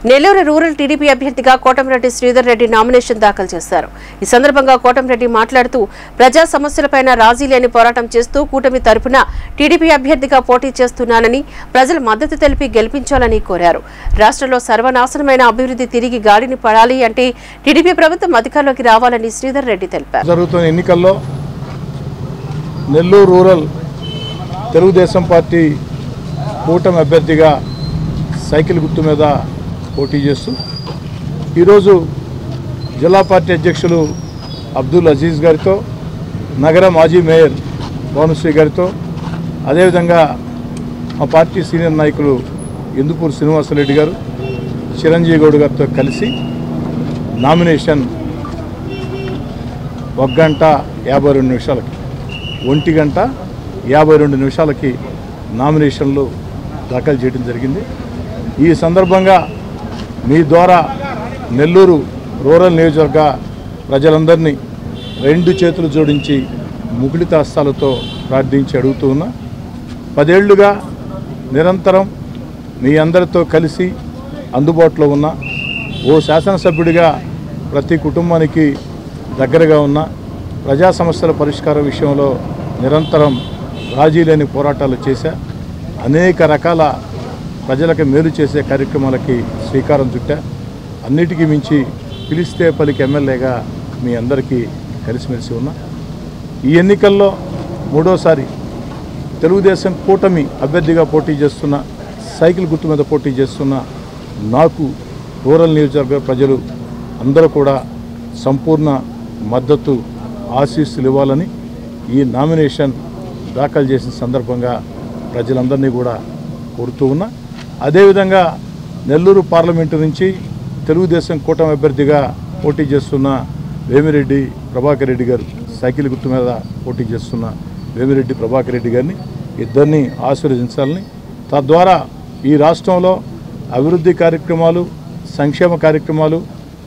Nellore rural TDP అభ్యర్థిగా Kotamreddy Sridhar Reddy nomination దాఖలు చేశారు. ఈ సందర్భంగా కోటమిరెడ్డి మాట్లాడుతూ ప్రజా సమస్యలపైన రాజీ లేని పోరాటం చేస్తూ కూటమి తరపున టీడీపీ అభ్యర్థిగా పోటీ చేస్తున్నానని ప్రజల మద్దతు తెలిపి గెలిపించాలని కోరారు. రాష్ట్రంలో సర్వనాశనమైన అభివృద్ధి తిరిగి గాడిని పడాలి అంటే టీడీపీ ప్రభుత్వం అధికారంలోకి రావాలని శ్రీధర్ రెడ్డి తెలిపారు. జరుగుతున్న ఎన్నికల్లో నెల్లూరు రూరల్ తెలుగుదేశం పార్టీ కూటమి అభ్యర్థిగా సైకిల్ గుర్తు మీద పోటీ చేస్తూ ఈరోజు జిల్లా పార్టీ అధ్యక్షులు అబ్దుల్ అజీజ్ గారితో, నగర మాజీ మేయర్ భానుశ్రీ గారితో, అదేవిధంగా మా పార్టీ సీనియర్ నాయకులు ఎందుకూరు శ్రీనివాసరెడ్డి గారు, చిరంజీవి గౌడ్ గారితో కలిసి నామినేషన్ 1 గంట 52 నిమిషాలకి 1 గంట 52 నిమిషాలకి నామినేషన్లు దాఖలు చేయడం జరిగింది. ఈ సందర్భంగా మీ ద్వారా నెల్లూరు రూరల్ నియోజకవర్గ ప్రజలందరినీ 2 చేతులు జోడించి ముకుళిత హస్తాలతో ప్రార్థించి అడుగుతూ ఉన్నా. 10 ఏళ్లుగా నిరంతరం మీ అందరితో కలిసి అందుబాటులో ఉన్న ఓ శాసనసభ్యుడిగా ప్రతి కుటుంబానికి దగ్గరగా ఉన్న ప్రజా సమస్యల పరిష్కారం విషయంలో నిరంతరం రాజీ లేని పోరాటాలు చేశా. అనేక రకాల ప్రజలకు మేలు చేసే కార్యక్రమాలకి శ్రీకారం చుట్టా. అన్నిటికీ మించి పిలిస్తే పలికి ఎమ్మెల్యేగా మీ అందరికీ కలిసిమెలిసి ఉన్నా. ఈ ఎన్నికల్లో 3వసారి తెలుగుదేశం కూటమి అభ్యర్థిగా పోటీ చేస్తున్న, సైకిల్ గుర్తు మీద పోటీ చేస్తున్న నాకు రూరల్ నియోజకవర్గ ప్రజలు అందరూ కూడా సంపూర్ణ మద్దతు ఆశీస్సులు ఇవ్వాలని ఈ నామినేషన్ దాఖలు చేసిన సందర్భంగా ప్రజలందరినీ కూడా కోరుతూ ఉన్నా. అదేవిధంగా నెల్లూరు పార్లమెంటు నుంచి తెలుగుదేశం కూటమి అభ్యర్థిగా పోటీ చేస్తున్న వేమిరెడ్డి ప్రభాకర్ రెడ్డి గారు, సైకిల్ గుర్తు మీద పోటీ చేస్తున్న వేమిరెడ్డి ప్రభాకర్ రెడ్డి గారిని ఇద్దరిని ఆశీర్వదించాలని, తద్వారా ఈ రాష్ట్రంలో అభివృద్ధి కార్యక్రమాలు, సంక్షేమ కార్యక్రమాలు,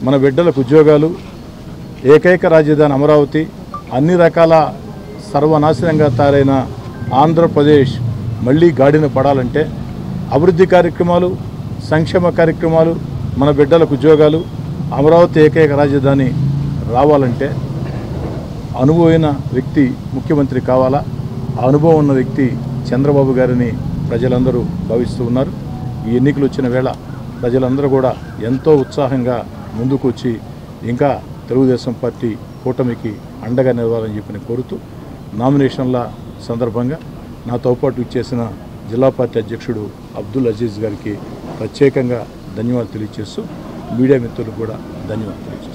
మన బిడ్డలకు ఉద్యోగాలు, ఏకైక రాజధాని అమరావతి, అన్ని రకాల సర్వనాశనంగా తయారైన ఆంధ్రప్రదేశ్ మళ్ళీ గాడిన పడాలంటే అభివృద్ధి కార్యక్రమాలు, సంక్షేమ కార్యక్రమాలు, మన బిడ్డలకు ఉద్యోగాలు, అమరావతి ఏకైక రాజధాని రావాలంటే అనుభవమైన వ్యక్తి ముఖ్యమంత్రి కావాలా. ఆ అనుభవం ఉన్న వ్యక్తి చంద్రబాబు గారిని ప్రజలందరూ భావిస్తూ ఉన్నారు. ఈ ఎన్నికలు వచ్చిన వేళ ప్రజలందరూ కూడా ఎంతో ఉత్సాహంగా ముందుకు వచ్చి ఇంకా తెలుగుదేశం పార్టీ కూటమికి అండగా నిలవాలని చెప్పి కోరుతూ నామినేషన్ల సందర్భంగా నాతో పాటు ఇచ్చేసిన జిల్లా పార్టీ అధ్యక్షుడు అబ్దుల్ అజీజ్ గారికి ప్రత్యేకంగా ధన్యవాదాలు తెలియజేస్తూ మీడియా మిత్రులకు కూడా ధన్యవాదాలు తెలియజేస్తాను.